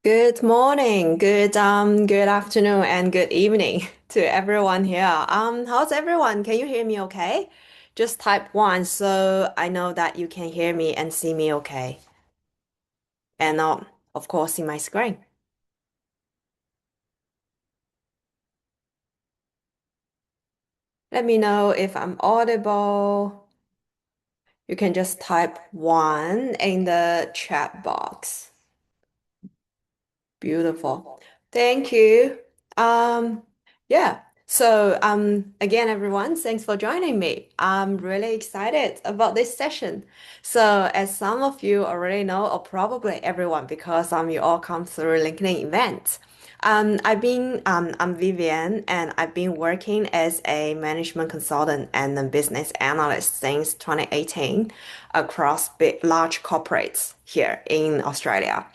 Good morning, good afternoon, and good evening to everyone here. How's everyone? Can you hear me okay? Just type one so I know that you can hear me and see me okay. And of course, see my screen. Let me know if I'm audible. You can just type one in the chat box. Beautiful. Thank you. Um, yeah. Again, everyone, thanks for joining me. I'm really excited about this session. So as some of you already know, or probably everyone, because you all come through LinkedIn events. I'm Vivian, and I've been working as a management consultant and a business analyst since 2018 across large corporates here in Australia.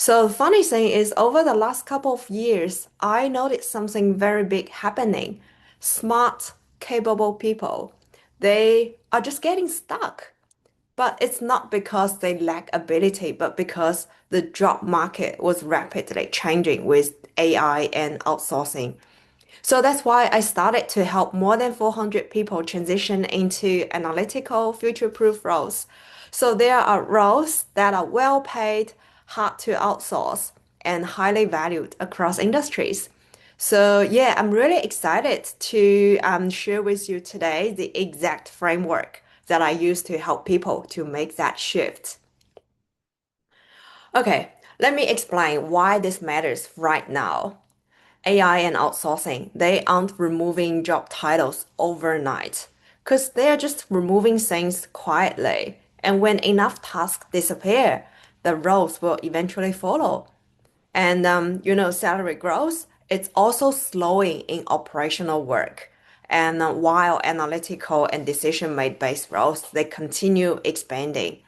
So the funny thing is, over the last couple of years, I noticed something very big happening. Smart, capable people, they are just getting stuck. But it's not because they lack ability, but because the job market was rapidly changing with AI and outsourcing. So that's why I started to help more than 400 people transition into analytical, future-proof roles. So there are roles that are well paid, hard to outsource, and highly valued across industries. So yeah, I'm really excited to share with you today the exact framework that I use to help people to make that shift. Okay, let me explain why this matters right now. AI and outsourcing, they aren't removing job titles overnight because they're just removing things quietly. And when enough tasks disappear, the roles will eventually follow. And salary growth, it's also slowing in operational work. And while analytical and decision-made based roles, they continue expanding.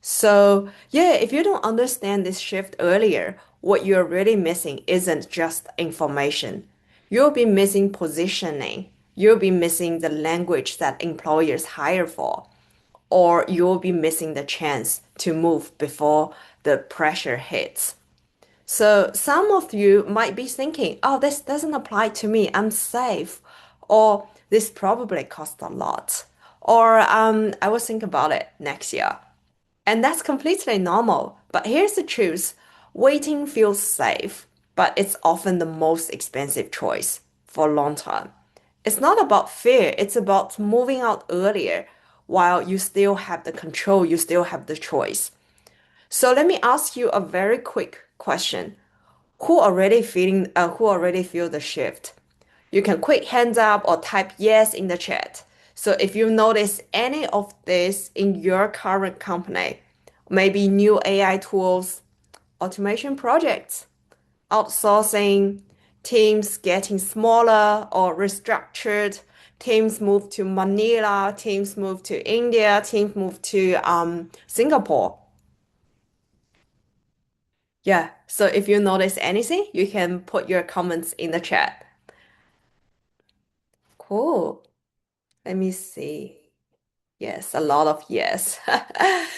So, yeah, if you don't understand this shift earlier, what you're really missing isn't just information. You'll be missing positioning. You'll be missing the language that employers hire for, or you'll be missing the chance to move before the pressure hits. So, some of you might be thinking, oh, this doesn't apply to me. I'm safe. Or this probably costs a lot. Or I will think about it next year. And that's completely normal. But here's the truth. Waiting feels safe, but it's often the most expensive choice for a long time. It's not about fear, it's about moving out earlier while you still have the control, you still have the choice. So let me ask you a very quick question. Who already feel the shift? You can quick hands up or type yes in the chat. So if you notice any of this in your current company, maybe new AI tools, automation projects, outsourcing, teams getting smaller or restructured, teams move to Manila, teams move to India, teams move to Singapore. Yeah, so if you notice anything, you can put your comments in the chat. Cool. Let me see. Yes, a lot of yes.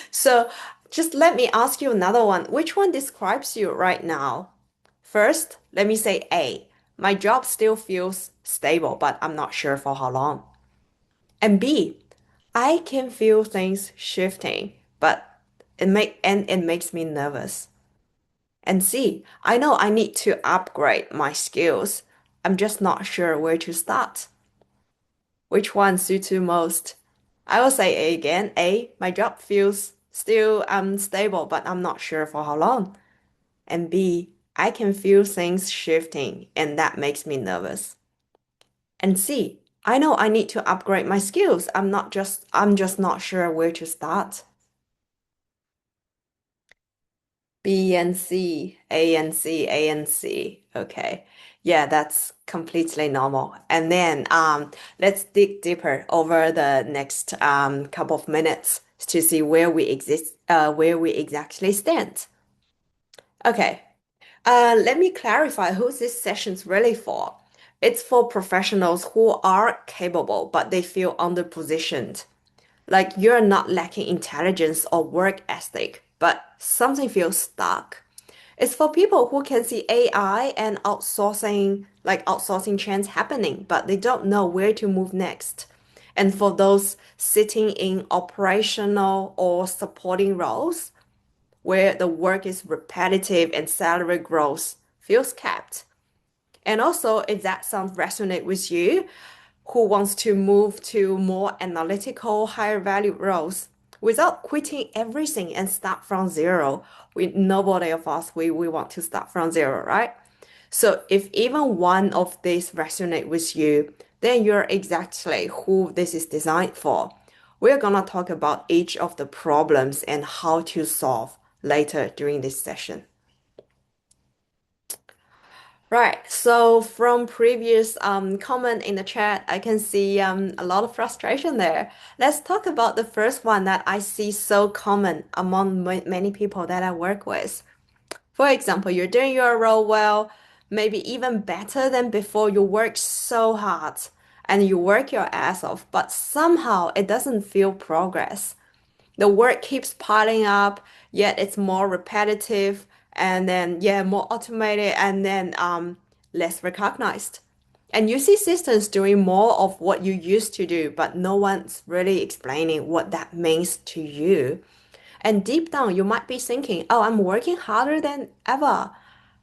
So just let me ask you another one. Which one describes you right now? First, let me say A. My job still feels stable, but I'm not sure for how long. And B. I can feel things shifting, but it makes me nervous. And C. I know I need to upgrade my skills. I'm just not sure where to start. Which one suits you most? I will say A again. A, my job feels still stable, but I'm not sure for how long. And B, I can feel things shifting, and that makes me nervous. And C, I know I need to upgrade my skills. I'm just not sure where to start. B and C, A and C, A and C. Okay. Yeah, that's completely normal. And then let's dig deeper over the next couple of minutes to see where we exactly stand. Okay. Let me clarify who this session's really for. It's for professionals who are capable, but they feel underpositioned. Like you're not lacking intelligence or work ethic, but something feels stuck. It's for people who can see AI and outsourcing, like outsourcing trends happening, but they don't know where to move next. And for those sitting in operational or supporting roles where the work is repetitive and salary growth feels capped. And also, if that sounds resonate with you, who wants to move to more analytical, higher value roles without quitting everything and start from zero. Nobody of us, we want to start from zero, right? So if even one of these resonate with you, then you're exactly who this is designed for. We're gonna talk about each of the problems and how to solve later during this session. Right. So from previous comment in the chat, I can see a lot of frustration there. Let's talk about the first one that I see so common among many people that I work with. For example, you're doing your role well, maybe even better than before. You work so hard and you work your ass off, but somehow it doesn't feel progress. The work keeps piling up, yet it's more repetitive and then yeah, more automated and then less recognized. And you see systems doing more of what you used to do, but no one's really explaining what that means to you. And deep down, you might be thinking, oh, I'm working harder than ever.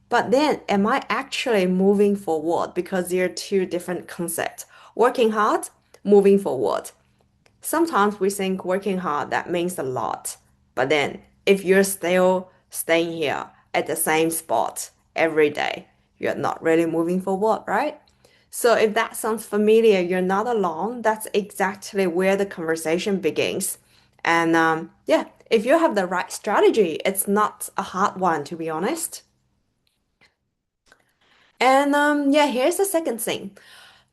But then, am I actually moving forward? Because they're two different concepts. Working hard, moving forward. Sometimes we think working hard, that means a lot. But then, if you're still staying here at the same spot every day, you're not really moving forward, right? So if that sounds familiar, you're not alone. That's exactly where the conversation begins. And yeah, if you have the right strategy, it's not a hard one, to be honest. And yeah, here's the second thing.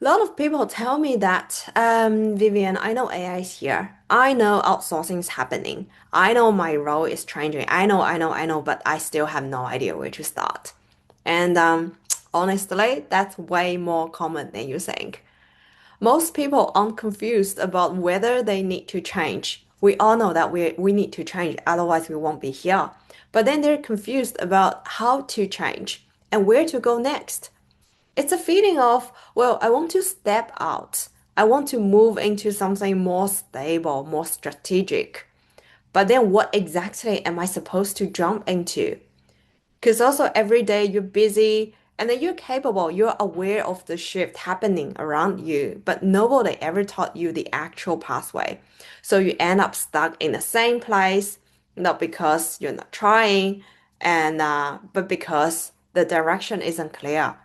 A lot of people tell me that, Vivian, I know AI is here. I know outsourcing is happening. I know my role is changing. I know, but I still have no idea where to start. And honestly, that's way more common than you think. Most people aren't confused about whether they need to change. We all know that we need to change, otherwise we won't be here. But then they're confused about how to change and where to go next. It's a feeling of, well, I want to step out. I want to move into something more stable, more strategic. But then what exactly am I supposed to jump into? Because also every day you're busy and then you're capable, you're aware of the shift happening around you, but nobody ever taught you the actual pathway. So you end up stuck in the same place, not because you're not trying, and but because the direction isn't clear.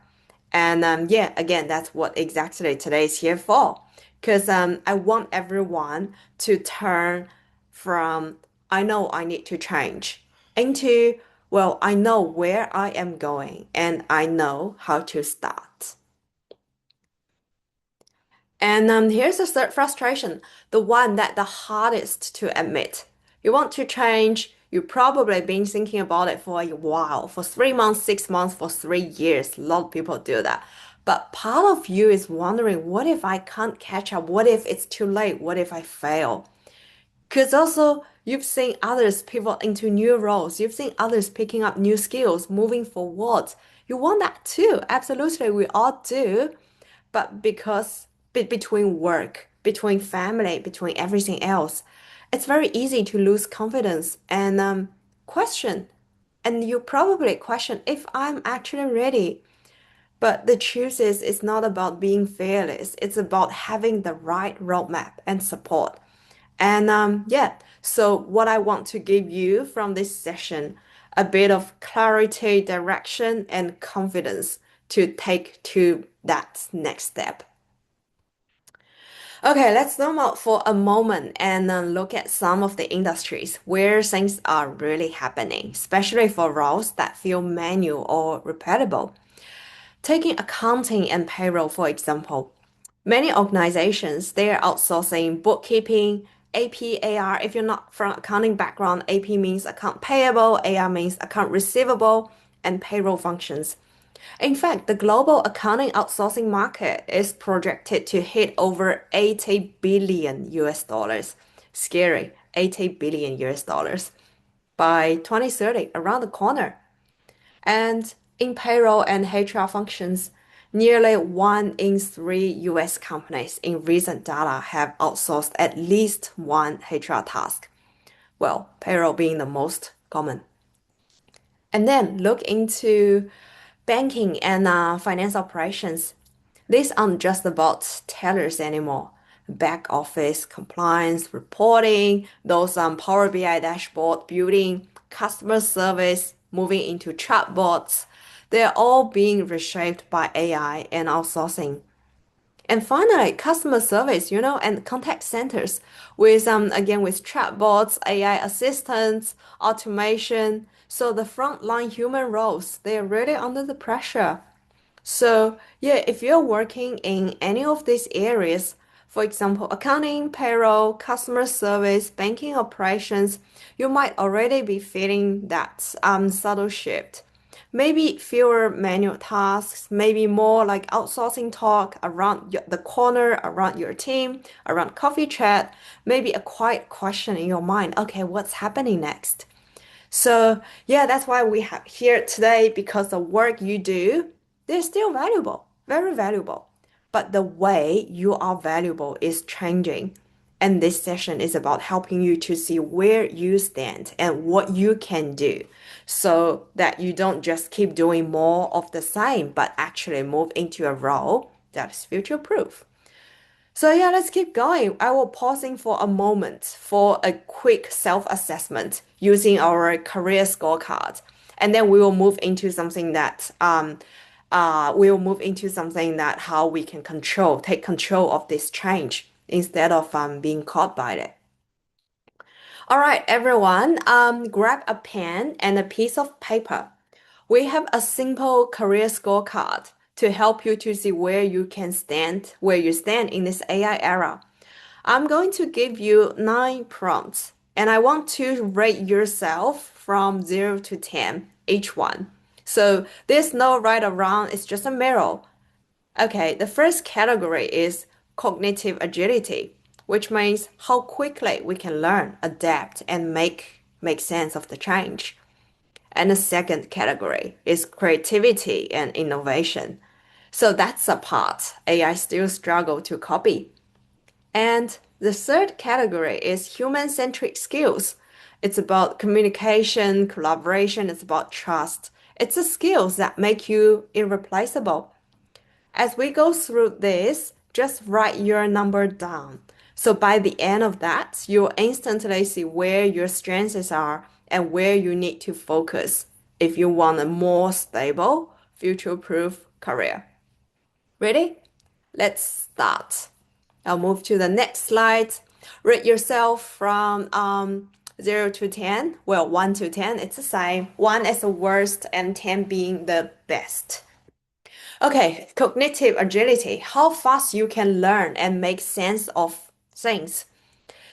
And yeah, again, that's what exactly today is here for. Because I want everyone to turn from I know I need to change into, well, I know where I am going and I know how to start. And here's the third frustration, the one that the hardest to admit. You want to change, you've probably been thinking about it for a while, for 3 months, 6 months, for 3 years. A lot of people do that. But part of you is wondering, what if I can't catch up? What if it's too late? What if I fail? Because also, you've seen others pivot into new roles. You've seen others picking up new skills, moving forward. You want that too. Absolutely, we all do. But because between work, between family, between everything else, it's very easy to lose confidence and question. And you probably question if I'm actually ready. But the truth is, it's not about being fearless. It's about having the right roadmap and support. And yeah, so what I want to give you from this session, a bit of clarity, direction, and confidence to take to that next step. Okay, let's zoom out for a moment and look at some of the industries where things are really happening, especially for roles that feel manual or repeatable. Taking accounting and payroll, for example, many organizations, they're outsourcing bookkeeping, AP, AR. If you're not from accounting background, AP means account payable, AR means account receivable, and payroll functions. In fact, the global accounting outsourcing market is projected to hit over 80 billion US dollars. Scary, 80 billion US dollars by 2030, around the corner. And in payroll and HR functions, nearly 1 in 3 US companies in recent data have outsourced at least one HR task. Well, payroll being the most common. And then look into banking and finance operations. These aren't just about tellers anymore. Back office, compliance, reporting, those Power BI dashboard building, customer service, moving into chatbots, they're all being reshaped by AI and outsourcing. And finally, customer service, and contact centers with again with chatbots, AI assistants, automation. So the frontline human roles, they are really under the pressure. So yeah, if you're working in any of these areas, for example, accounting, payroll, customer service, banking operations, you might already be feeling that subtle shift. Maybe fewer manual tasks, maybe more like outsourcing talk around the corner, around your team, around coffee chat, maybe a quiet question in your mind. Okay, what's happening next? So yeah, that's why we have here today because the work you do, they're still valuable, very valuable. But the way you are valuable is changing. And this session is about helping you to see where you stand and what you can do so that you don't just keep doing more of the same, but actually move into a role that's future proof. So yeah, let's keep going. I will pausing for a moment for a quick self-assessment using our career scorecard. And then we will move into something that how we can take control of this change instead of being caught by it. All right, everyone, grab a pen and a piece of paper. We have a simple career scorecard to help you to see where you stand in this AI era. I'm going to give you 9 prompts, and I want to rate yourself from 0 to 10, each one. So there's no right or wrong, it's just a mirror. Okay, the first category is cognitive agility, which means how quickly we can learn, adapt, and make sense of the change. And the second category is creativity and innovation. So that's a part AI still struggle to copy. And the third category is human-centric skills. It's about communication, collaboration, it's about trust. It's the skills that make you irreplaceable. As we go through this, just write your number down. So by the end of that, you'll instantly see where your strengths are and where you need to focus if you want a more stable, future-proof career. Ready? Let's start. I'll move to the next slide. Rate yourself from 0 to 10. Well, 1 to 10, it's the same. 1 is the worst and 10 being the best. Okay, cognitive agility, how fast you can learn and make sense of things.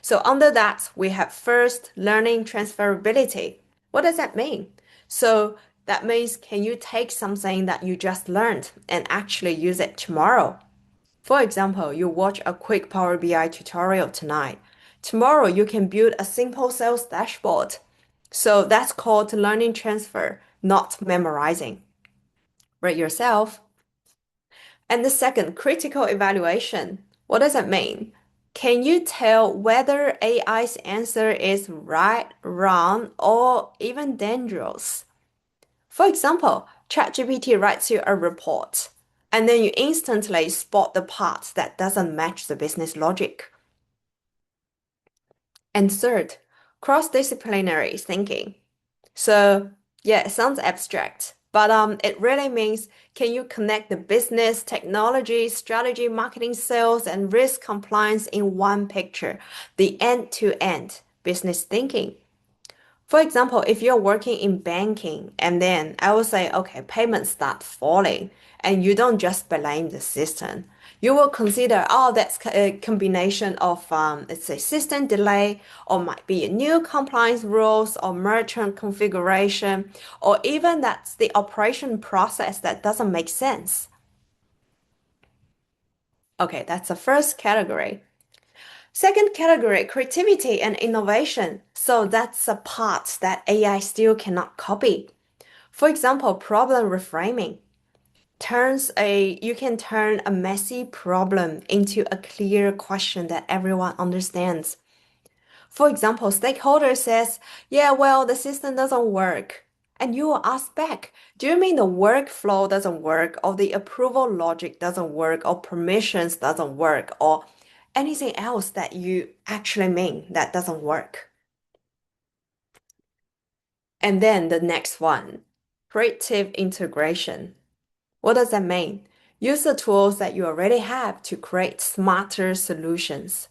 So under that, we have first learning transferability. What does that mean? So that means can you take something that you just learned and actually use it tomorrow? For example, you watch a quick Power BI tutorial tonight. Tomorrow, you can build a simple sales dashboard. So that's called learning transfer, not memorizing. Rate yourself. And the second, critical evaluation. What does that mean? Can you tell whether AI's answer is right, wrong, or even dangerous? For example, ChatGPT writes you a report, and then you instantly spot the part that doesn't match the business logic. And third, cross-disciplinary thinking. So yeah, it sounds abstract, but it really means can you connect the business, technology, strategy, marketing, sales, and risk compliance in one picture, the end-to-end business thinking. For example, if you're working in banking and then I will say, okay, payments start falling and you don't just blame the system. You will consider, oh, that's a combination of, let's say, system delay or might be new compliance rules or merchant configuration, or even that's the operation process that doesn't make sense. Okay, that's the first category. Second category, creativity and innovation. So that's a part that AI still cannot copy. For example, problem reframing you can turn a messy problem into a clear question that everyone understands. For example, stakeholder says, yeah, well, the system doesn't work. And you will ask back, do you mean the workflow doesn't work, or the approval logic doesn't work, or permissions doesn't work, or anything else that you actually mean that doesn't work? And then the next one, creative integration. What does that mean? Use the tools that you already have to create smarter solutions.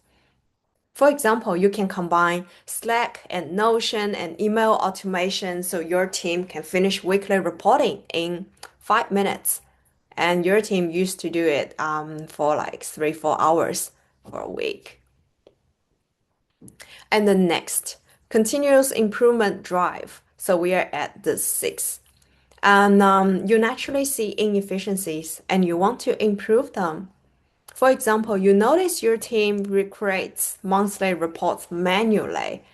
For example, you can combine Slack and Notion and email automation so your team can finish weekly reporting in 5 minutes. And your team used to do it for like 3, 4 hours for a week. And the next, continuous improvement drive. So we are at the sixth. And you naturally see inefficiencies and you want to improve them. For example, you notice your team recreates monthly reports manually,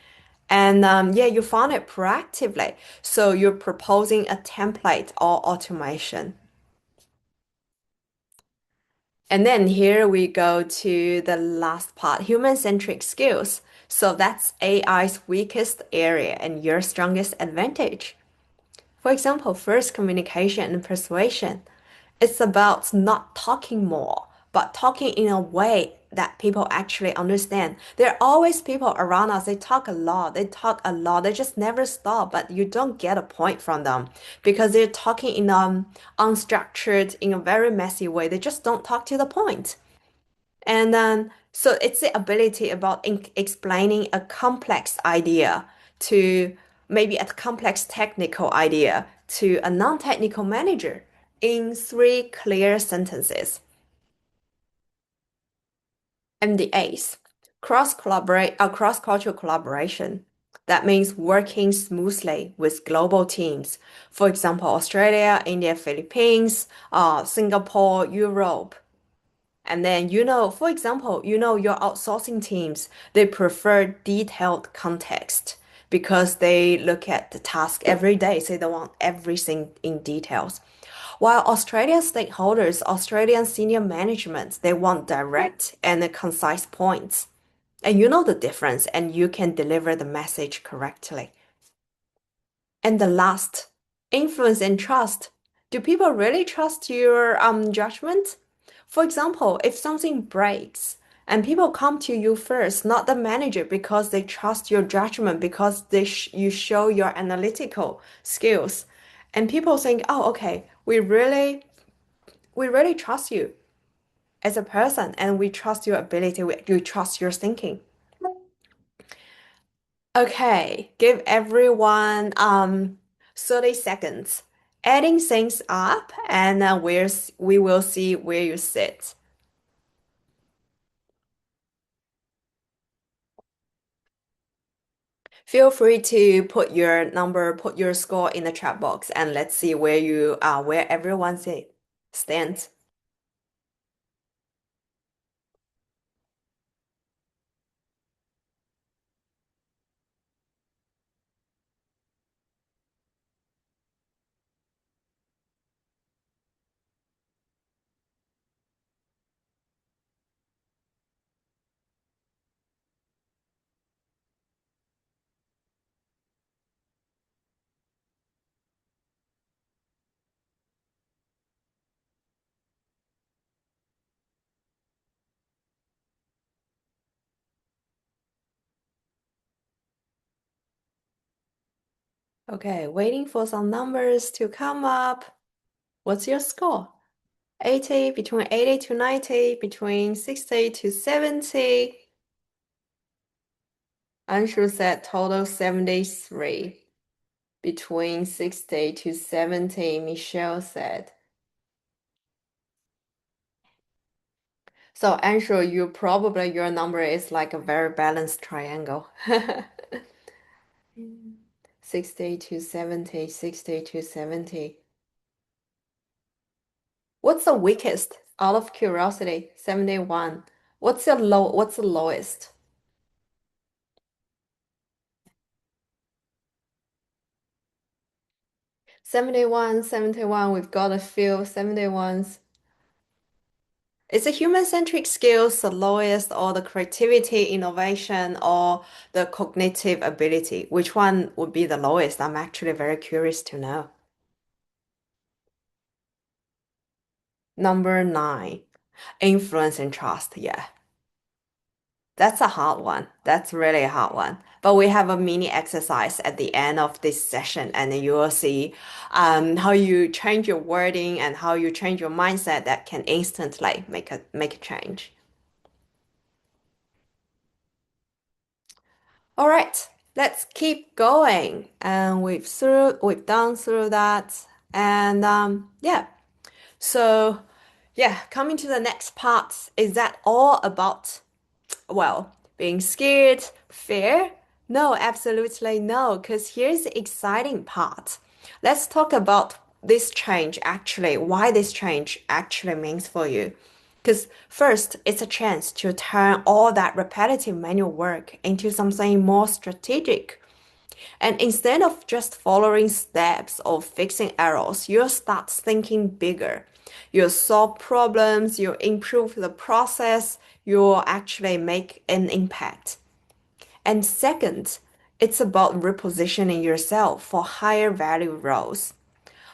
and yeah, you found it proactively. So you're proposing a template or automation. And then here we go to the last part, human-centric skills. So that's AI's weakest area and your strongest advantage. For example, first communication and persuasion. It's about not talking more, but talking in a way that people actually understand. There are always people around us, they talk a lot, they just never stop, but you don't get a point from them because they're talking in unstructured, in a very messy way. They just don't talk to the point. And then, so it's the ability about explaining a complex idea to maybe a complex technical idea to a non-technical manager in three clear sentences. And the eighth, cross-cultural collaboration. That means working smoothly with global teams. For example, Australia, India, Philippines, Singapore, Europe. And then, for example, your outsourcing teams, they prefer detailed context because they look at the task every day, so they want everything in details. While Australian stakeholders, Australian senior management, they want direct and concise points. And you know the difference, and you can deliver the message correctly. And the last, influence and trust. Do people really trust your judgment? For example, if something breaks and people come to you first, not the manager, because they trust your judgment, because you show your analytical skills, and people think, oh, okay, we really trust you as a person, and we trust your ability, we trust your thinking. Okay, give everyone 30 seconds. Adding things up and we will see where you sit. Feel free to put your number, put your score in the chat box and let's see where everyone stands. Okay, waiting for some numbers to come up. What's your score? 80, between 80 to 90, between 60 to 70. Anshu said total 73. Between 60 to 70, Michelle said. So Anshu, your number is like a very balanced triangle. 60 to 70, 60 to 70. What's the weakest? Out of curiosity, 71. What's the lowest? 71, 71, we've got a few 71s. Is the human-centric skills the lowest, or the creativity, innovation, or the cognitive ability? Which one would be the lowest? I'm actually very curious to know. Number nine, influence and trust. Yeah, that's a hard one. That's really a hard one. But we have a mini exercise at the end of this session, and you will see how you change your wording and how you change your mindset that can instantly make a change. All right, let's keep going. And we've done through that. And yeah, so yeah, coming to the next part, is that all about, well, being scared, fear? No, absolutely no, because here's the exciting part. Let's talk about this change actually, why this change actually means for you. Because first, it's a chance to turn all that repetitive manual work into something more strategic. And instead of just following steps or fixing errors, you'll start thinking bigger. You'll solve problems, you'll improve the process, you'll actually make an impact. And second, it's about repositioning yourself for higher value roles.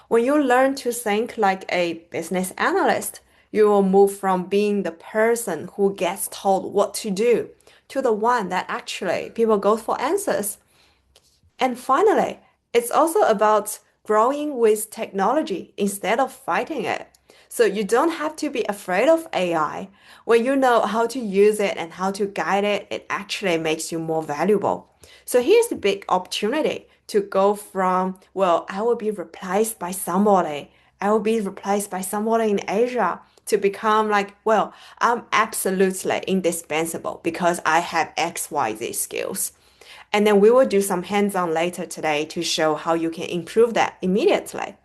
When you learn to think like a business analyst, you will move from being the person who gets told what to do to the one that actually people go for answers. And finally, it's also about growing with technology instead of fighting it. So you don't have to be afraid of AI. When you know how to use it and how to guide it, it actually makes you more valuable. So here's the big opportunity to go from, well, I will be replaced by somebody. I will be replaced by somebody in Asia to become like, well, I'm absolutely indispensable because I have XYZ skills. And then we will do some hands-on later today to show how you can improve that immediately.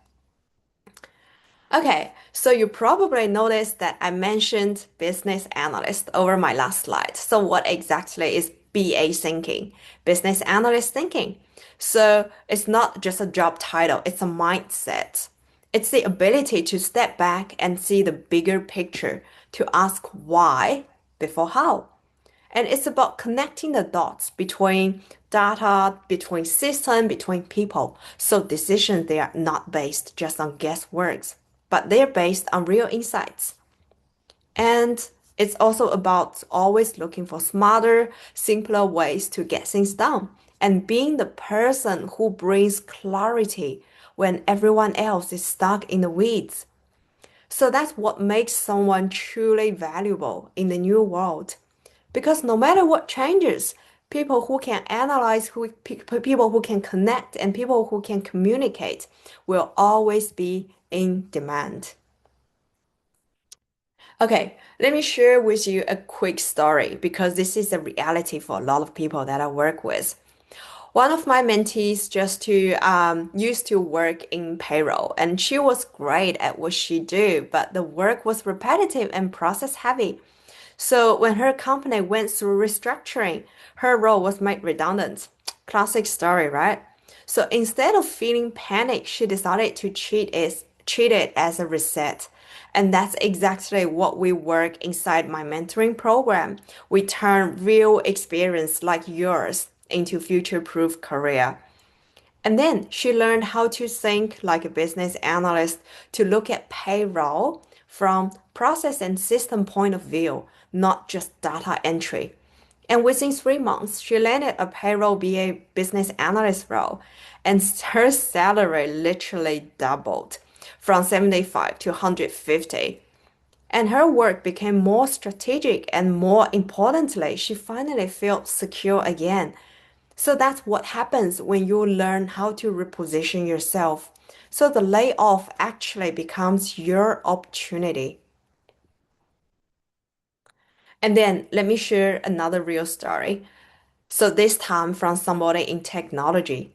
Okay, so you probably noticed that I mentioned business analyst over my last slide. So what exactly is BA thinking? Business analyst thinking. So it's not just a job title, it's a mindset. It's the ability to step back and see the bigger picture, to ask why before how. And it's about connecting the dots between data, between system, between people. So decisions, they are not based just on guesswork, but they're based on real insights. And it's also about always looking for smarter, simpler ways to get things done and being the person who brings clarity when everyone else is stuck in the weeds. So that's what makes someone truly valuable in the new world. Because no matter what changes, people who can analyze, people who can connect, and people who can communicate will always be in demand. Okay, let me share with you a quick story because this is a reality for a lot of people that I work with. One of my mentees used to work in payroll, and she was great at what she do, but the work was repetitive and process heavy. So when her company went through restructuring, her role was made redundant. Classic story, right? So instead of feeling panic, she decided to treat it as a reset. And that's exactly what we work inside my mentoring program. We turn real experience like yours into future-proof career. And then she learned how to think like a business analyst, to look at payroll from process and system point of view, not just data entry. And within 3 months, she landed a payroll BA business analyst role, and her salary literally doubled from 75 to 150. And her work became more strategic, and more importantly, she finally felt secure again. So that's what happens when you learn how to reposition yourself. So the layoff actually becomes your opportunity. And then let me share another real story. So this time from somebody in technology.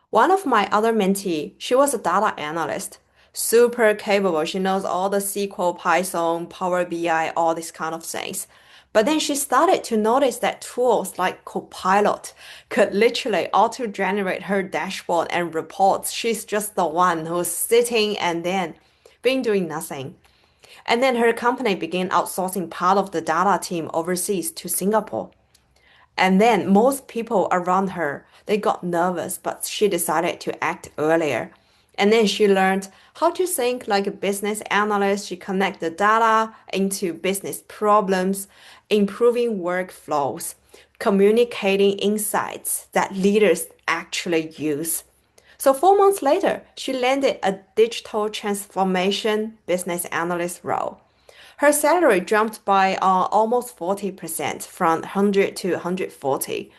One of my other mentee, she was a data analyst, super capable. She knows all the SQL, Python, Power BI, all these kind of things. But then she started to notice that tools like Copilot could literally auto-generate her dashboard and reports. She's just the one who's sitting and then being doing nothing. And then her company began outsourcing part of the data team overseas to Singapore. And then most people around her, they got nervous, but she decided to act earlier. And then she learned how to think like a business analyst. She connect the data into business problems, improving workflows, communicating insights that leaders actually use. So 4 months later, she landed a digital transformation business analyst role. Her salary jumped by almost 40% from 100 to 140.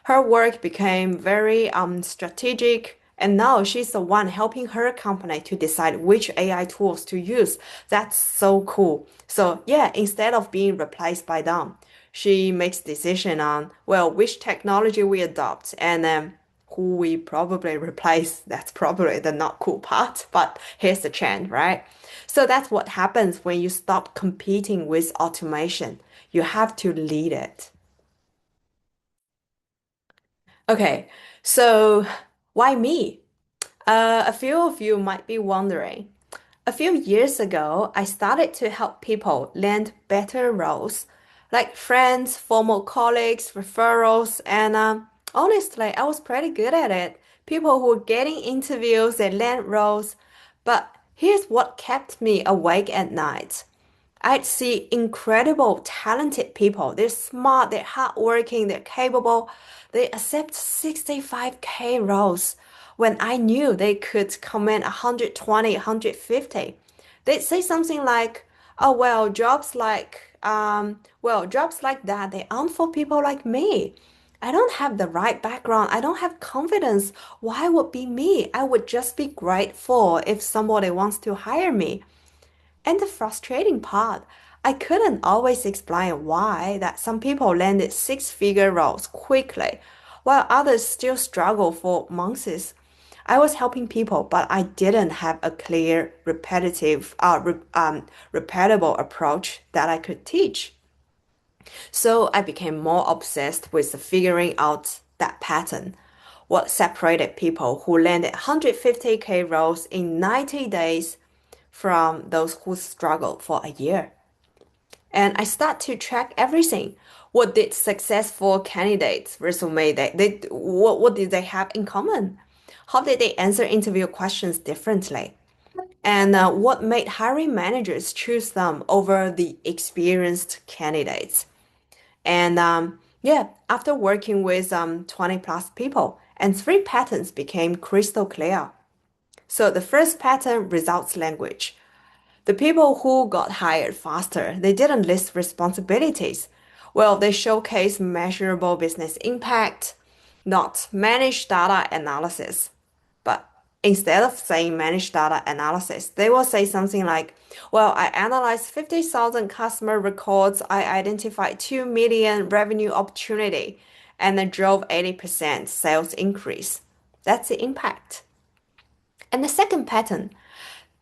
Her work became very strategic, and now she's the one helping her company to decide which AI tools to use. That's so cool. So yeah, instead of being replaced by them, she makes decision on, well, which technology we adopt and who we probably replace. That's probably the not cool part, but here's the trend, right? So that's what happens when you stop competing with automation. You have to lead it. Okay, so why me? A few of you might be wondering. A few years ago, I started to help people land better roles, like friends, former colleagues, referrals, and honestly, I was pretty good at it. People who were getting interviews and land roles. But here's what kept me awake at night. I'd see incredible, talented people. They're smart, they're hardworking, they're capable. They accept 65K roles when I knew they could command 120, 150. They'd say something like, "Oh well, jobs like that, they aren't for people like me. I don't have the right background. I don't have confidence. Why would be me? I would just be grateful if somebody wants to hire me." And the frustrating part, I couldn't always explain why that some people landed six-figure roles quickly, while others still struggle for months. I was helping people, but I didn't have a clear, repeatable approach that I could teach. So I became more obsessed with figuring out that pattern. What separated people who landed 150K roles in 90 days from those who struggled for a year. And I start to track everything. What did successful candidates resume what did they have in common? How did they answer interview questions differently? And what made hiring managers choose them over the experienced candidates? And yeah, after working with 20 plus people, and three patterns became crystal clear. So the first pattern, results language. The people who got hired faster, they didn't list responsibilities. Well, they showcase measurable business impact, not managed data analysis. But instead of saying managed data analysis, they will say something like, well, I analyzed 50,000 customer records, I identified 2 million revenue opportunity, and I drove 80% sales increase. That's the impact. And the second pattern,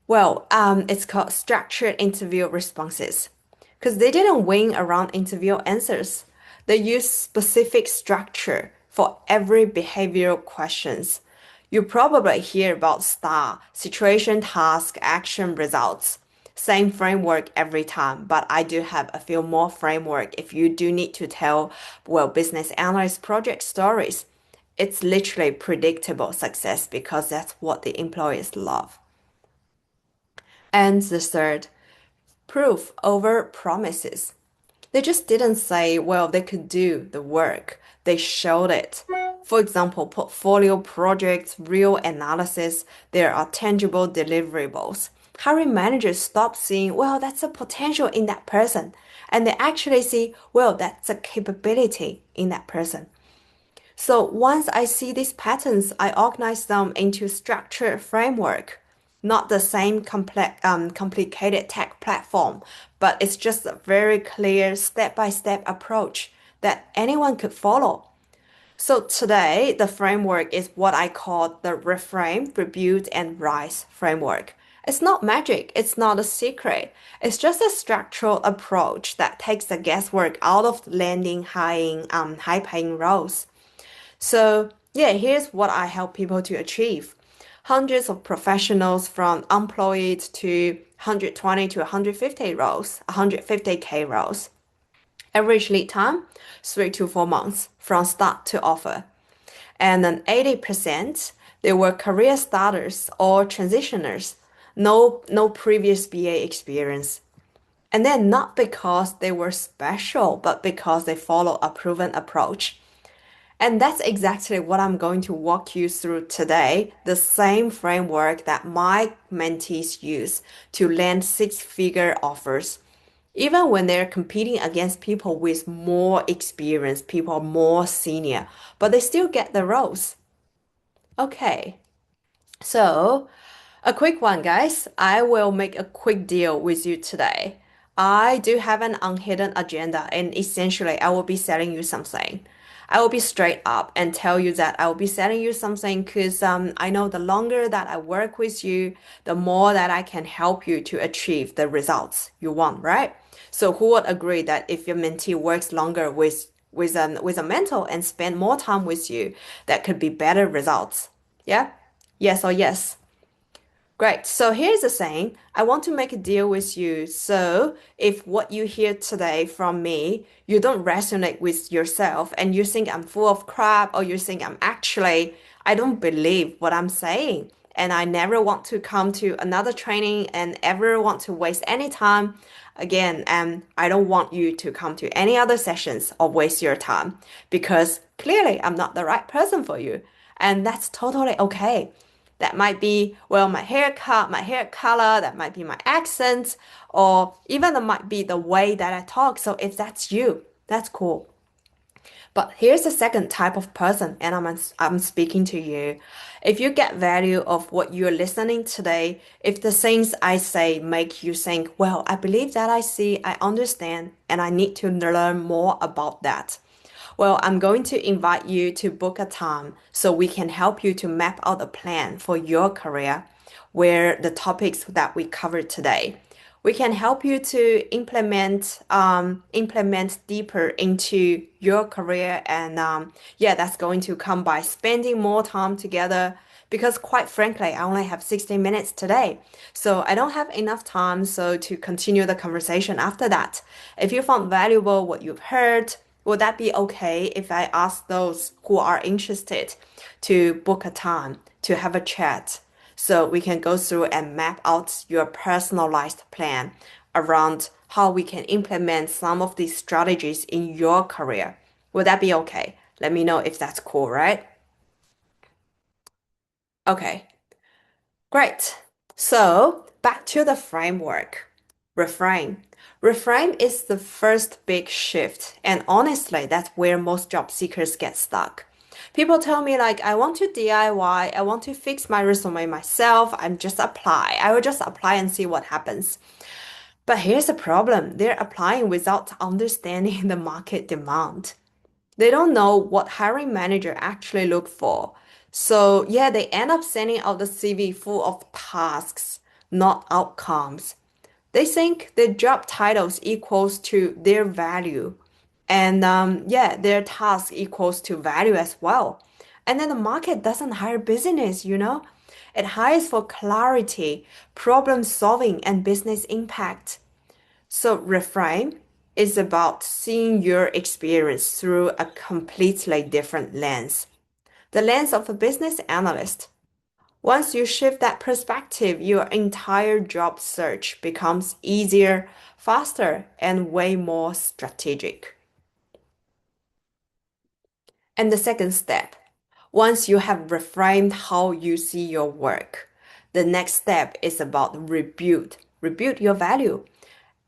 it's called structured interview responses because they didn't wing around interview answers. They use specific structure for every behavioral questions. You probably hear about STAR, situation, task, action, results. Same framework every time, but I do have a few more framework if you do need to tell, well, business analyst project stories. It's literally predictable success because that's what the employees love. And the third, proof over promises. They just didn't say, well, they could do the work. They showed it. For example, portfolio projects, real analysis, there are tangible deliverables. Hiring managers stop seeing, well, that's a potential in that person. And they actually see, well, that's a capability in that person. So once I see these patterns, I organize them into structured framework. Not the same complicated tech platform, but it's just a very clear step-by-step approach that anyone could follow. So today, the framework is what I call the Reframe, Rebuild, and Rise framework. It's not magic, it's not a secret. It's just a structural approach that takes the guesswork out of landing high-paying roles. So, yeah, here's what I help people to achieve. Hundreds of professionals from employed to 120 to 150 roles, 150K roles. Average lead time, 3 to 4 months from start to offer. And then 80%, they were career starters or transitioners, no previous BA experience. And then not because they were special, but because they follow a proven approach. And that's exactly what I'm going to walk you through today, the same framework that my mentees use to land six-figure offers. Even when they're competing against people with more experience, people more senior, but they still get the roles. Okay, so a quick one, guys. I will make a quick deal with you today. I do have an unhidden agenda, and essentially, I will be selling you something. I will be straight up and tell you that I will be selling you something because I know the longer that I work with you, the more that I can help you to achieve the results you want, right? So who would agree that if your mentee works longer with a mentor and spend more time with you, that could be better results? Yeah? Yes or yes? Great. So here's the thing. I want to make a deal with you. So if what you hear today from me, you don't resonate with yourself and you think I'm full of crap or you think I don't believe what I'm saying. And I never want to come to another training and ever want to waste any time again. And I don't want you to come to any other sessions or waste your time because clearly I'm not the right person for you. And that's totally okay. That might be, well, my haircut, my hair color, that might be my accent, or even it might be the way that I talk. So if that's you, that's cool. But here's the second type of person, and I'm speaking to you. If you get value of what you're listening today, if the things I say make you think, well, I believe that I see, I understand, and I need to learn more about that. Well, I'm going to invite you to book a time so we can help you to map out a plan for your career where the topics that we covered today. We can help you to implement deeper into your career, and yeah, that's going to come by spending more time together. Because quite frankly, I only have 60 minutes today, so I don't have enough time so to continue the conversation after that. If you found valuable what you've heard, would that be okay if I ask those who are interested to book a time to have a chat so we can go through and map out your personalized plan around how we can implement some of these strategies in your career? Would that be okay? Let me know if that's cool, right? Okay, great. So back to the framework. Reframe. Reframe is the first big shift, and honestly, that's where most job seekers get stuck. People tell me like, I want to DIY, I want to fix my resume myself, I will just apply and see what happens. But here's the problem, they're applying without understanding the market demand. They don't know what hiring manager actually look for. So yeah, they end up sending out the CV full of tasks, not outcomes. They think their job titles equals to their value. And yeah, their task equals to value as well. And then the market doesn't hire business, you know? It hires for clarity, problem solving, and business impact. So Reframe is about seeing your experience through a completely different lens, the lens of a business analyst. Once you shift that perspective, your entire job search becomes easier, faster, and way more strategic. And the second step, once you have reframed how you see your work, the next step is about rebuild your value.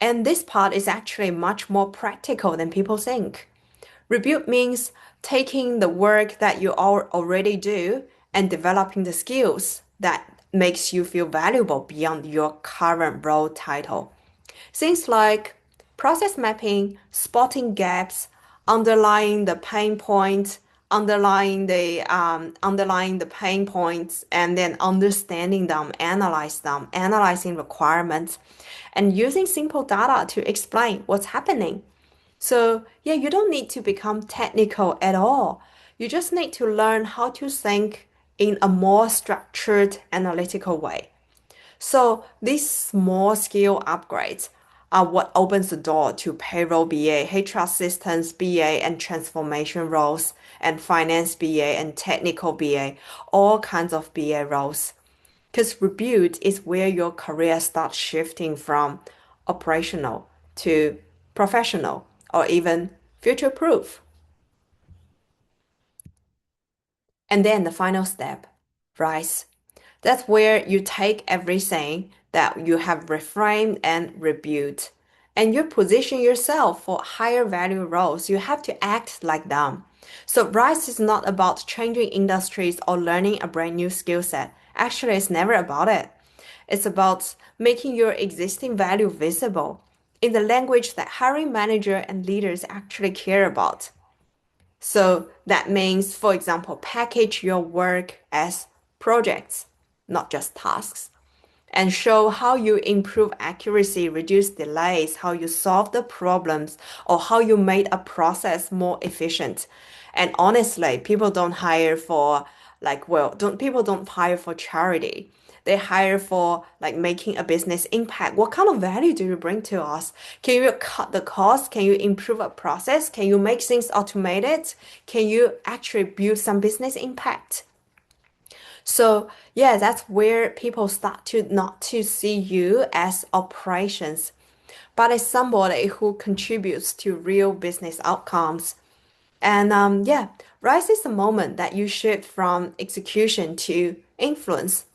And this part is actually much more practical than people think. Rebuild means taking the work that you already do and developing the skills that makes you feel valuable beyond your current role title. Things like process mapping, spotting gaps, underlying the pain points, underlying the pain points and then understanding them, analyzing requirements, and using simple data to explain what's happening. So, yeah, you don't need to become technical at all. You just need to learn how to think in a more structured, analytical way. So, these small skill upgrades are what opens the door to payroll BA, HR systems BA, and transformation roles, and finance BA and technical BA, all kinds of BA roles. Because rebuild is where your career starts shifting from operational to professional or even future proof. And then the final step, rise. That's where you take everything that you have reframed and rebuilt, and you position yourself for higher value roles. You have to act like them. So rise is not about changing industries or learning a brand new skill set. Actually, it's never about it. It's about making your existing value visible in the language that hiring manager and leaders actually care about. So that means, for example, package your work as projects, not just tasks, and show how you improve accuracy, reduce delays, how you solve the problems, or how you made a process more efficient. And honestly, people don't hire for don't people don't hire for charity. They hire for like making a business impact. What kind of value do you bring to us? Can you cut the cost? Can you improve a process? Can you make things automated? Can you actually build some business impact? So yeah, that's where people start to not to see you as operations, but as somebody who contributes to real business outcomes. And yeah, rise is the moment that you shift from execution to influence.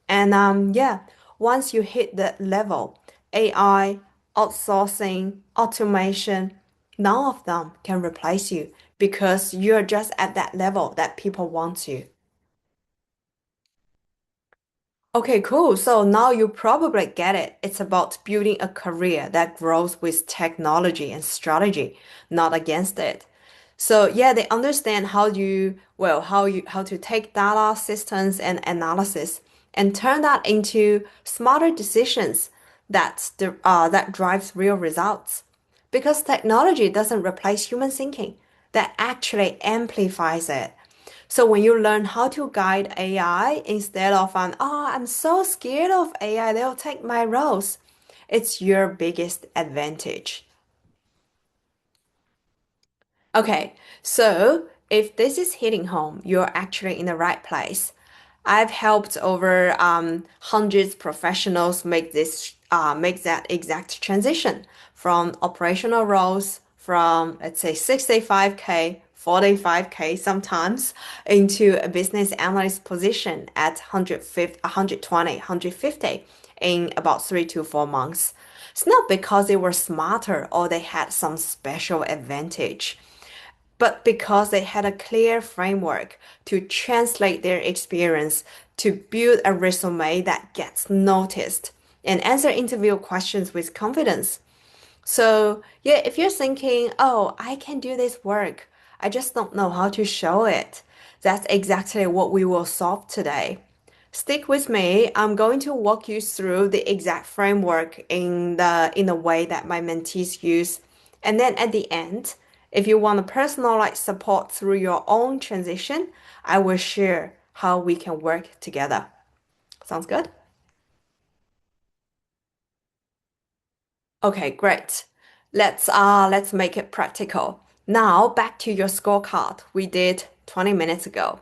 And yeah, once you hit that level, AI, outsourcing, automation, none of them can replace you because you're just at that level that people want you. Okay, cool. So now you probably get it. It's about building a career that grows with technology and strategy, not against it. So yeah, they understand how to take data systems and analysis and turn that into smarter decisions that drives real results. Because technology doesn't replace human thinking, that actually amplifies it. So when you learn how to guide AI instead of I'm so scared of AI, they'll take my roles, it's your biggest advantage. Okay, so if this is hitting home, you're actually in the right place. I've helped over hundreds professionals make that exact transition from operational roles from let's say 65K, 45K sometimes into a business analyst position at 150, 120, 150 in about 3 to 4 months. It's not because they were smarter or they had some special advantage, but because they had a clear framework to translate their experience to build a resume that gets noticed and answer interview questions with confidence. So, yeah, if you're thinking, oh, I can do this work, I just don't know how to show it, that's exactly what we will solve today. Stick with me. I'm going to walk you through the exact framework in the way that my mentees use. And then at the end, if you want a personalized support through your own transition, I will share how we can work together. Sounds good? Okay, great. Let's make it practical. Now back to your scorecard we did 20 minutes ago.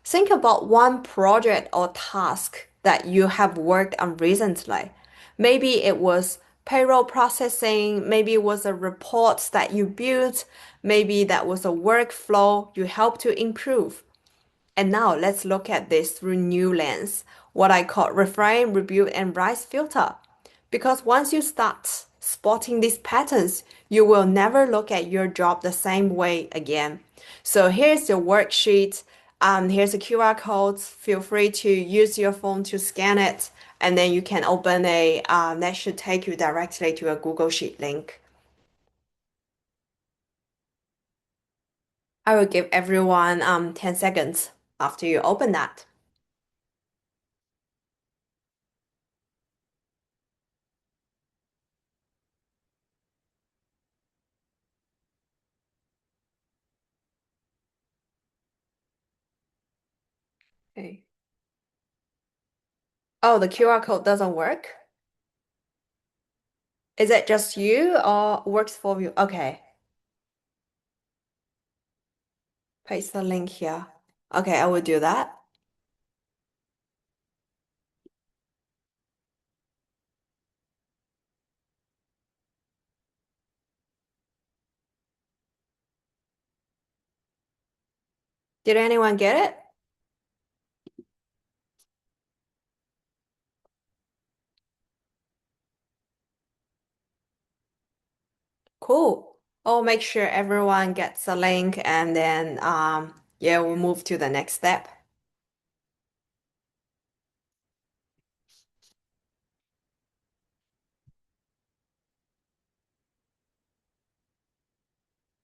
Think about one project or task that you have worked on recently. Maybe it was payroll processing, maybe it was a report that you built, maybe that was a workflow you helped to improve. And now let's look at this through new lens, what I call reframe, rebuild, and rise filter. Because once you start spotting these patterns, you will never look at your job the same way again. So here's your worksheet. Here's a QR code. Feel free to use your phone to scan it, and then you can open that should take you directly to a Google Sheet link. I will give everyone 10 seconds after you open that. Okay. Oh, the QR code doesn't work? Is it just you or works for you? Okay. Paste the link here. Okay, I will do that. Did anyone get it? Cool. I'll make sure everyone gets a link and then yeah, we'll move to the next step.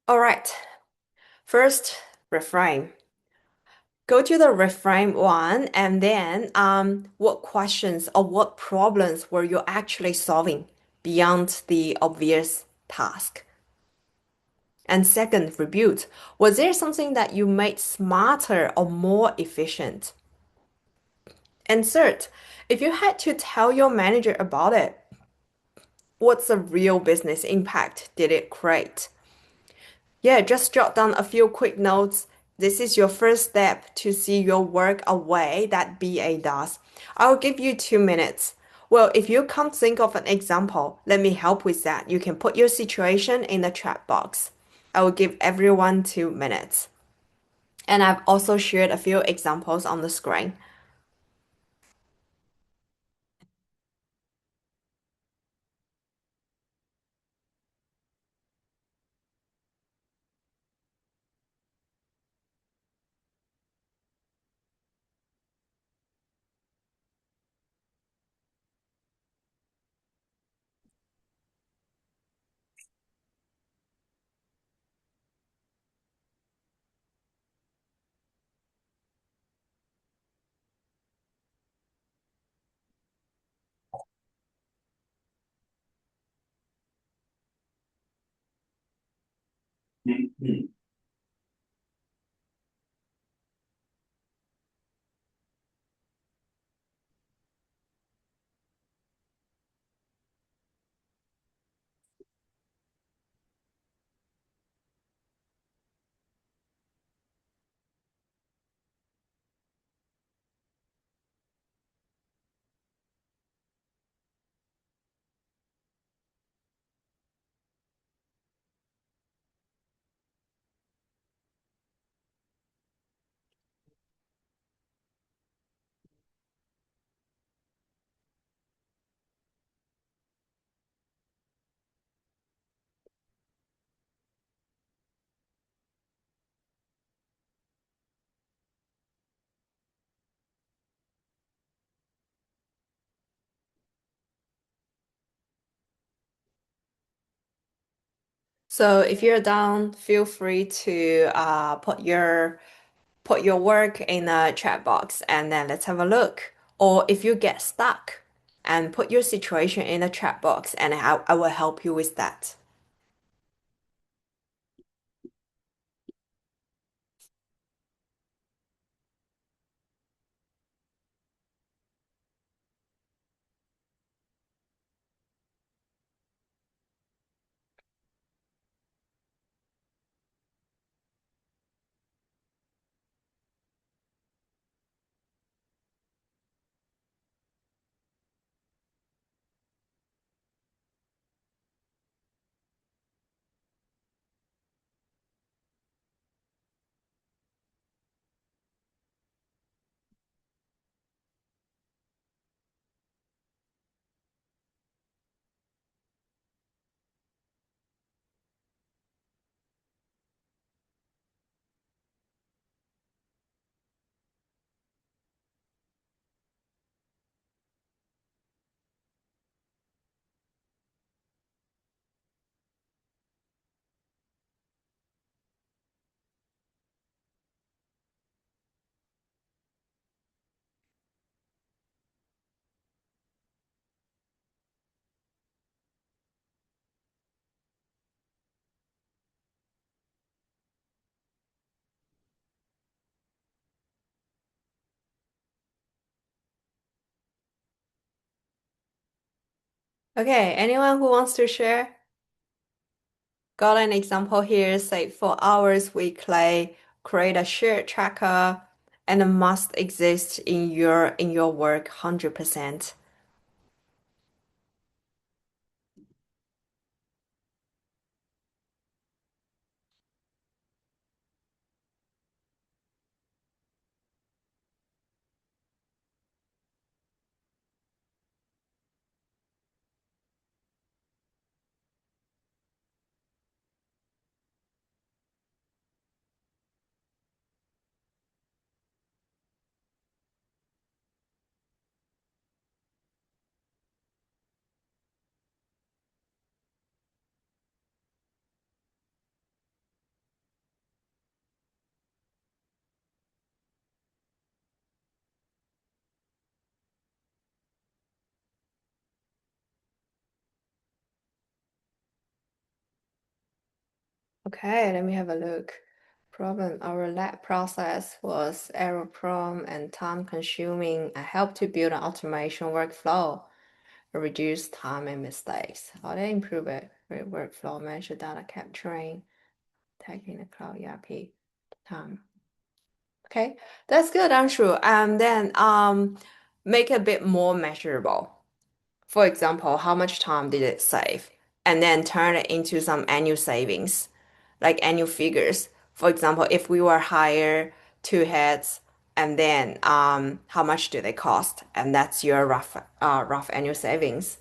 All right. First, reframe. Go to the reframe one and then what questions or what problems were you actually solving beyond the obvious task? And second, rebuild. Was there something that you made smarter or more efficient? And third, if you had to tell your manager about it, what's the real business impact did it create? Yeah, just jot down a few quick notes. This is your first step to see your work a way that BA does. I'll give you 2 minutes. Well, if you can't think of an example, let me help with that. You can put your situation in the chat box. I will give everyone 2 minutes. And I've also shared a few examples on the screen. So if you're done, feel free to put your work in a chat box and then let's have a look. Or if you get stuck and put your situation in a chat box and I will help you with that. Okay, anyone who wants to share? Got an example here, say 4 hours weekly, create a shared tracker, and it must exist in your work 100%. Okay, let me have a look. Problem, our lab process was error-prone and time-consuming. I helped to build an automation workflow, reduce time and mistakes. How do I improve it? Workflow, measure data capturing, tagging the cloud ERP time. Okay, that's good, Anshu. And then make it a bit more measurable. For example, how much time did it save? And then turn it into some annual savings, like annual figures. For example, if we were hire two heads, and then how much do they cost? And that's your rough annual savings.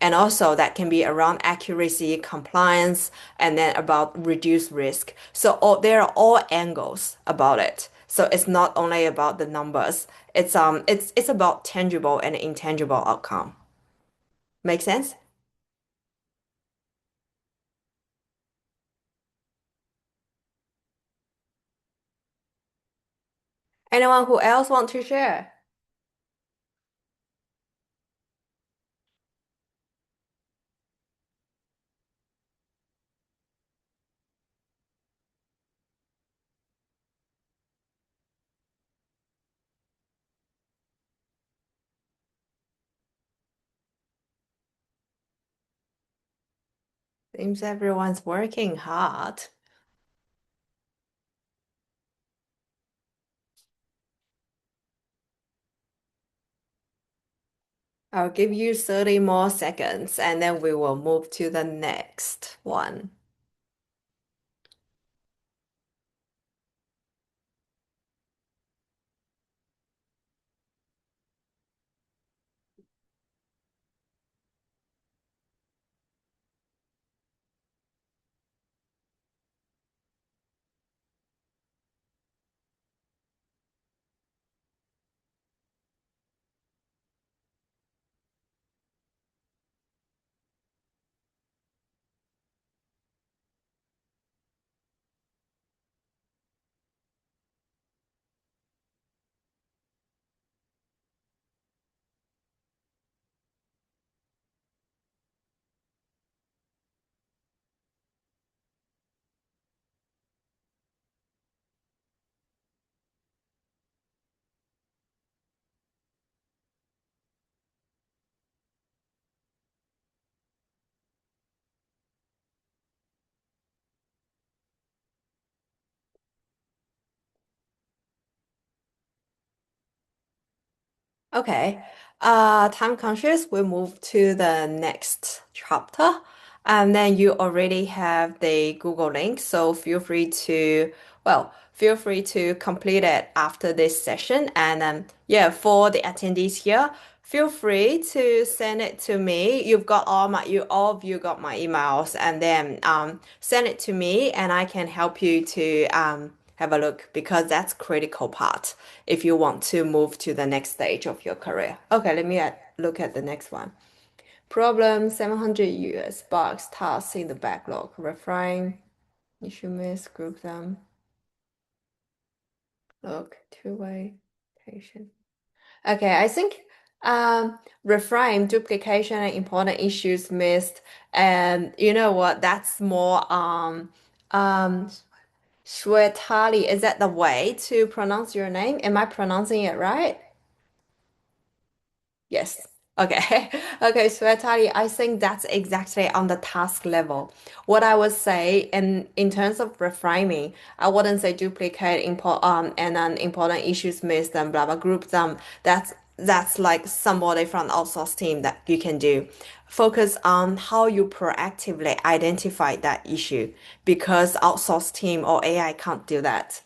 And also that can be around accuracy, compliance, and then about reduce risk. So there are all angles about it. So it's not only about the numbers. It's about tangible and intangible outcome. Make sense? Anyone who else want to share? Seems everyone's working hard. I'll give you 30 more seconds and then we will move to the next one. Okay. Time conscious, we move to the next chapter. And then you already have the Google link, so feel free to complete it after this session. And yeah, for the attendees here, feel free to send it to me. You've got all of you got my emails, and then send it to me, and I can help you to have a look because that's critical part if you want to move to the next stage of your career. Okay, let me look at the next one. Problem 700 US bugs tasks in the backlog. Reframe, issue miss, group them. Look, two-way, patient. Okay, I think reframe, duplication, and important issues missed. And you know what? That's more um Shwetali. Is that the way to pronounce your name? Am I pronouncing it right? Yes. Okay, okay, Shwetali, I think that's exactly on the task level. What I would say, in terms of reframing, I wouldn't say duplicate and then important issues miss them, blah blah, group them. That's like somebody from the outsource team that you can do. Focus on how you proactively identify that issue because outsource team or AI can't do that.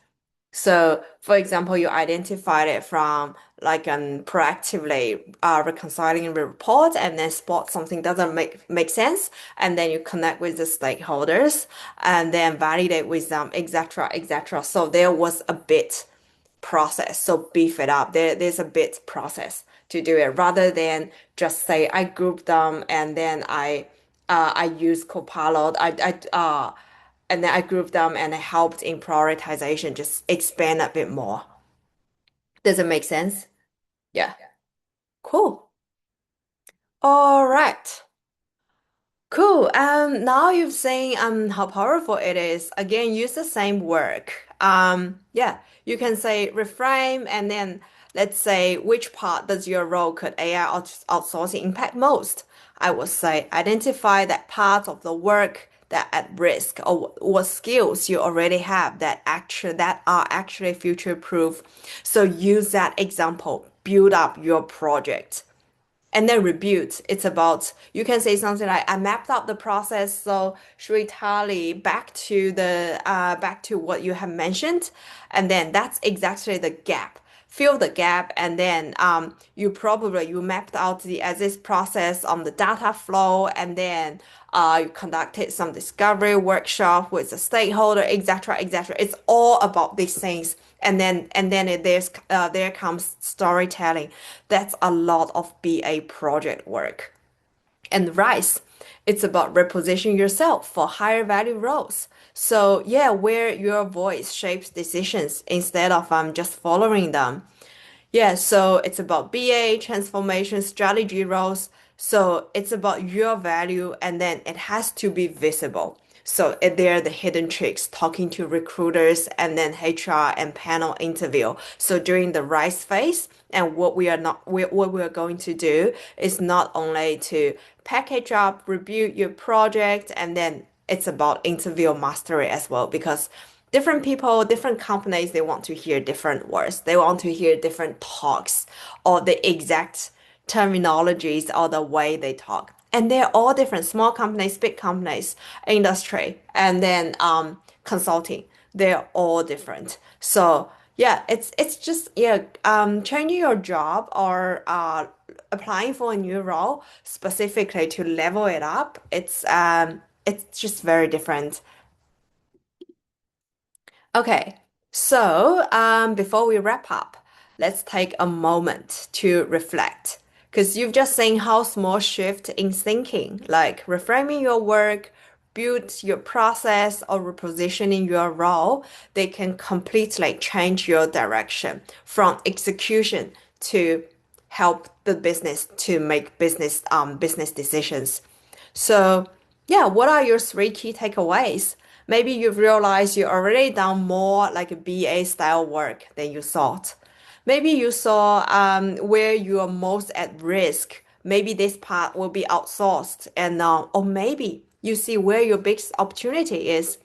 So, for example, you identified it from like proactively reconciling a report and then spot something doesn't make sense, and then you connect with the stakeholders and then validate with them, etc., etc. So there was a bit process, so beef it up. There's a bit process to do it rather than just say I group them and then I use Copilot. And then I grouped them and I helped in prioritization, just expand a bit more. Does it make sense? Yeah. Cool. All right. Cool. Now you've seen how powerful it is. Again, use the same work. Yeah, you can say reframe and then let's say which part does your role could AI outsourcing impact most? I would say identify that part of the work that at risk or what skills you already have that are actually future proof. So use that example, build up your project. And then rebuild. It's about you can say something like I mapped out the process, so should we tally back to what you have mentioned, and then that's exactly the gap. Fill the gap, and then you mapped out the as this process on the data flow, and then you conducted some discovery workshop with the stakeholder, etc., etc. It's all about these things, there comes storytelling. That's a lot of BA project work. And Rise, it's about repositioning yourself for higher value roles. So yeah, where your voice shapes decisions instead of just following them. Yeah, so it's about BA, transformation, strategy roles. So it's about your value and then it has to be visible. So there are the hidden tricks, talking to recruiters and then HR and panel interview. So during the rise phase, and what we are going to do is not only to package up, review your project, and then it's about interview mastery as well because different people, different companies, they want to hear different words. They want to hear different talks or the exact terminologies or the way they talk. And they're all different. Small companies, big companies, industry, and then consulting. They're all different. So yeah, it's just changing your job or applying for a new role specifically to level it up. It's just very different. Okay, so before we wrap up, let's take a moment to reflect. Because you've just seen how small shift in thinking, like reframing your work, build your process, or repositioning your role, they can completely change your direction from execution to help the business to make business decisions. So, yeah, what are your three key takeaways? Maybe you've realized you already done more like a BA style work than you thought. Maybe you saw where you are most at risk. Maybe this part will be outsourced, and or maybe you see where your biggest opportunity is.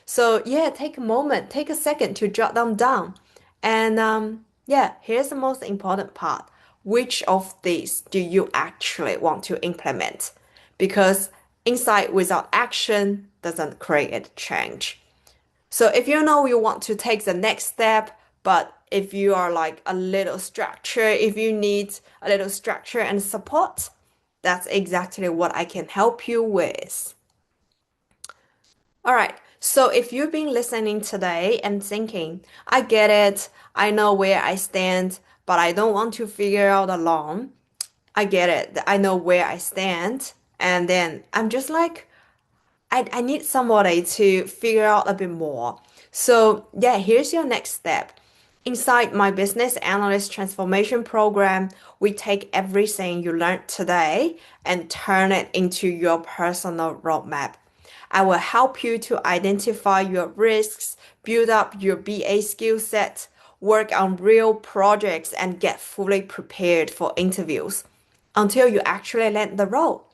So yeah, take a moment, take a second to jot them down. And yeah, here's the most important part. Which of these do you actually want to implement? Because insight without action doesn't create change. So if you know you want to take the next step, but if you are like a little structure, if you need a little structure and support, that's exactly what I can help you with. All right. So if you've been listening today and thinking, I get it, I know where I stand, but I don't want to figure out alone. I get it. I know where I stand. And then I'm just like, I need somebody to figure out a bit more. So, yeah, here's your next step. Inside my business analyst transformation program, we take everything you learned today and turn it into your personal roadmap. I will help you to identify your risks, build up your BA skill set, work on real projects, and get fully prepared for interviews. until you actually land the role.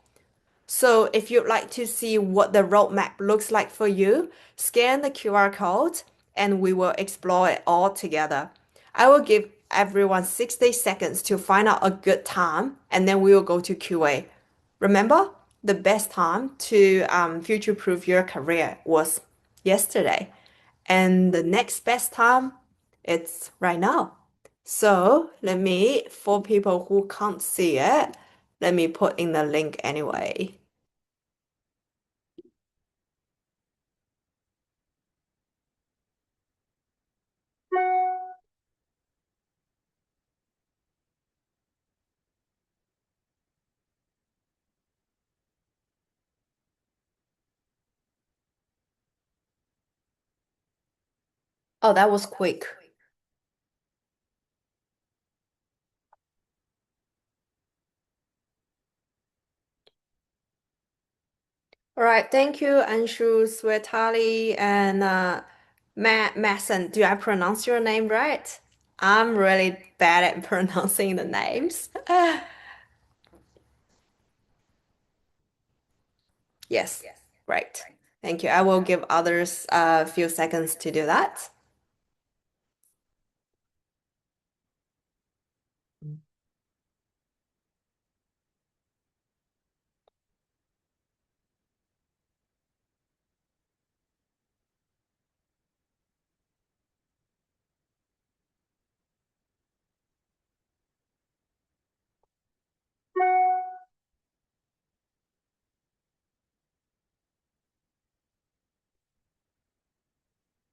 So if you'd like to see what the roadmap looks like for you, scan the QR code and we will explore it all together. I will give everyone 60 seconds to find out a good time and then we will go to QA. Remember, the best time to future-proof your career was yesterday. And the next best time, it's right now. So let me, for people who can't see it, let me put in the link anyway. Oh, that was quick. All right, thank you, Anshu Swetali and Mason. Do I pronounce your name right? I'm really bad at pronouncing the names. Yes, right. Thank you. I will give others a few seconds to do that.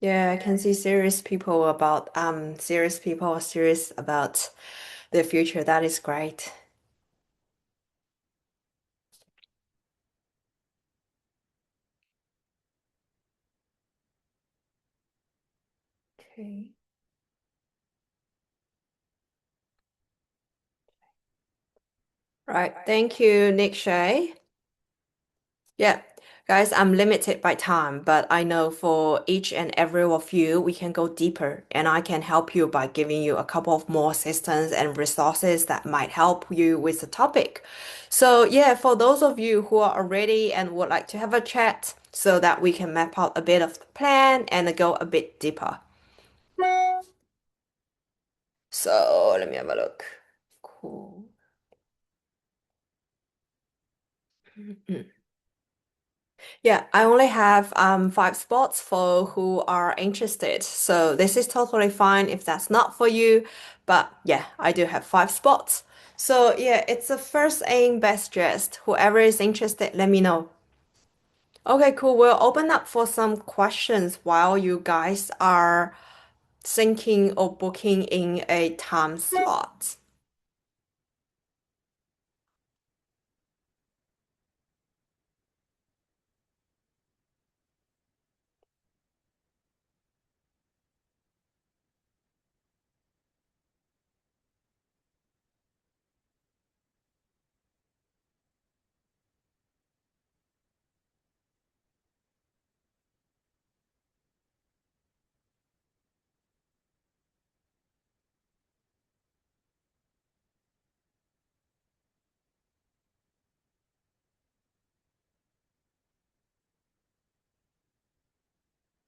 Yeah, I can see serious people are serious about the future. That is great. Okay. Right. Thank you, Nick Shay. Yeah, guys, I'm limited by time, but I know for each and every of you, we can go deeper, and I can help you by giving you a couple of more systems and resources that might help you with the topic. So, yeah, for those of you who are ready and would like to have a chat so that we can map out a bit of the plan and go a bit deeper. So, let me have a look. Cool. Yeah, I only have 5 spots for who are interested. So this is totally fine if that's not for you. But yeah, I do have 5 spots. So yeah, it's a first aim, best dressed. Whoever is interested, let me know. Okay, cool. We'll open up for some questions while you guys are thinking or booking in a time slot.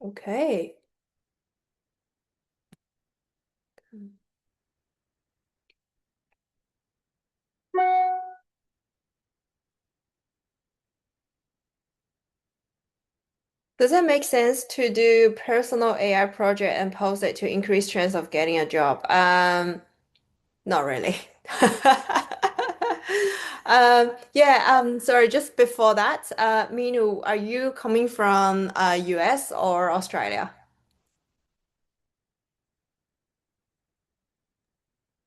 Okay. Does it make sense to do personal AI project and post it to increase chance of getting a job? Not really. Yeah, sorry, just before that, Minu, are you coming from US or Australia?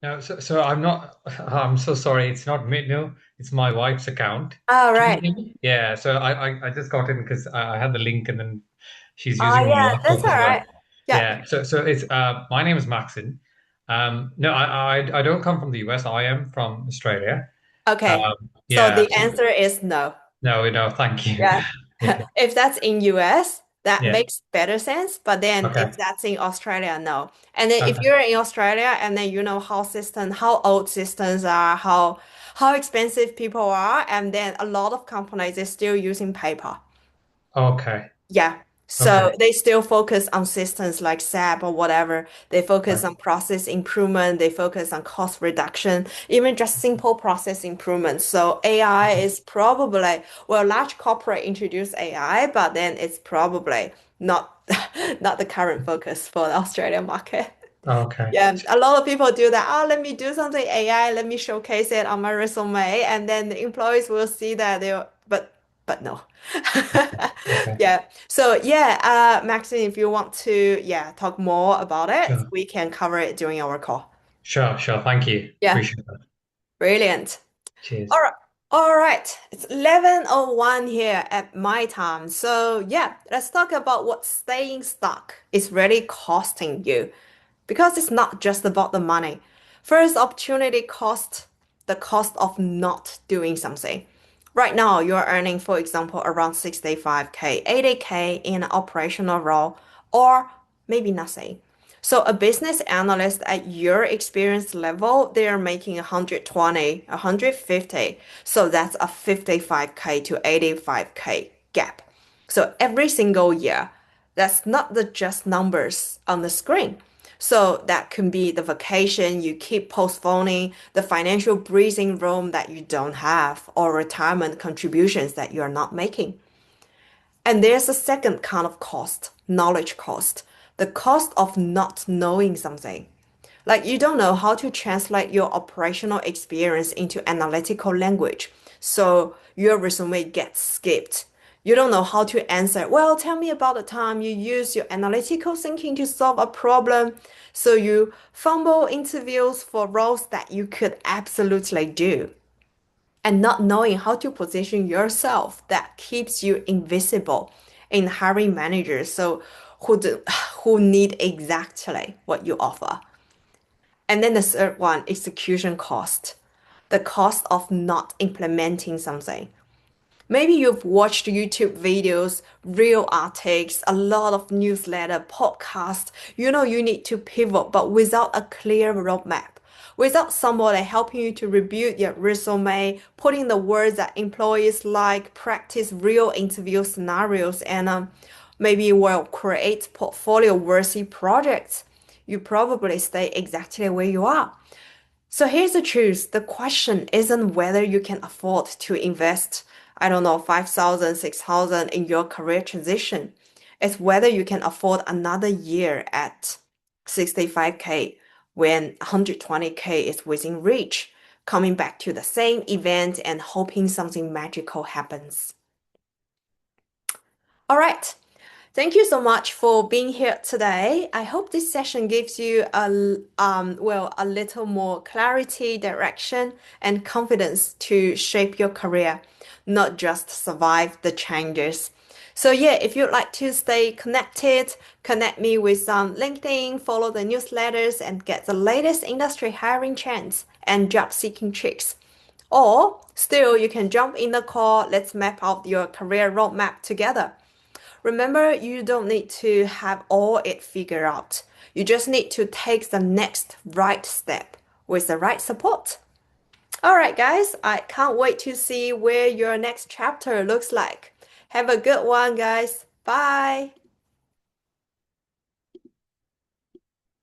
No, so I'm not. I'm so sorry. It's not me. No, it's my wife's account. All Can you right. hear me? Yeah. So I just got in because I had the link and then she's using my Yeah, that's laptop all as well. right. Yeah. Yeah. So it's my name is Maxon. No, I don't come from the US. I am from Australia. Okay. So Yeah. the So answer is no. no, no. Thank you. Yeah. Yeah. If that's in US, that Yeah. makes better sense. But then Okay. if that's in Australia, no. And then if Okay. you're in Australia and then you know how old systems are, how expensive people are, and then a lot of companies are still using paper. Okay. Yeah. So Okay. they still focus on systems like SAP or whatever. They focus Right. on process improvement. They focus on cost reduction, even just simple process improvement. So AI is probably, well, large corporate introduce AI, but then it's probably not not the current focus for the Australian market. Okay. Yeah, a lot of people do that. Oh, let me do something AI, let me showcase it on my resume, and then the employees will see that but no. Okay. Yeah. So yeah, Maxine, if you want to talk more about it, Sure. we can cover it during our call. Sure. Sure. Thank you. Yeah, Appreciate that. brilliant. All Cheers. right. All right. It's 11:01 here at my time. So yeah, let's talk about what staying stuck is really costing you. Because it's not just about the money. First, opportunity cost, the cost of not doing something. Right now, you're earning, for example, around 65K, 80K in an operational role, or maybe nothing. So a business analyst at your experience level, they are making 120, 150. So that's a 55K to 85K gap. So every single year, that's not the just numbers on the screen. So that can be the vacation you keep postponing, the financial breathing room that you don't have, or retirement contributions that you're not making. And there's a second kind of cost, knowledge cost, the cost of not knowing something. Like you don't know how to translate your operational experience into analytical language. So your resume gets skipped. You don't know how to answer. Well, tell me about the time you use your analytical thinking to solve a problem. So you fumble interviews for roles that you could absolutely do. And not knowing how to position yourself that keeps you invisible in hiring managers. So who need exactly what you offer. And then the third one, execution cost, the cost of not implementing something. Maybe you've watched YouTube videos, real articles, a lot of newsletter, podcasts. You know you need to pivot, but without a clear roadmap, without somebody helping you to rebuild your resume, put in the words that employees like, practice real interview scenarios, and maybe will create portfolio-worthy projects. You probably stay exactly where you are. So here's the truth. The question isn't whether you can afford to invest, I don't know, 5,000, 6,000 in your career transition. It's whether you can afford another year at 65K when 120K is within reach, coming back to the same event and hoping something magical happens. All right. Thank you so much for being here today. I hope this session gives you a little more clarity, direction, and confidence to shape your career, not just survive the changes. So yeah, if you'd like to stay connected, connect me with LinkedIn, follow the newsletters, and get the latest industry hiring trends and job seeking tricks. Or still, you can jump in the call. Let's map out your career roadmap together. Remember, you don't need to have all it figured out. You just need to take the next right step with the right support. All right, guys, I can't wait to see where your next chapter looks like. Have a good one, guys. Bye.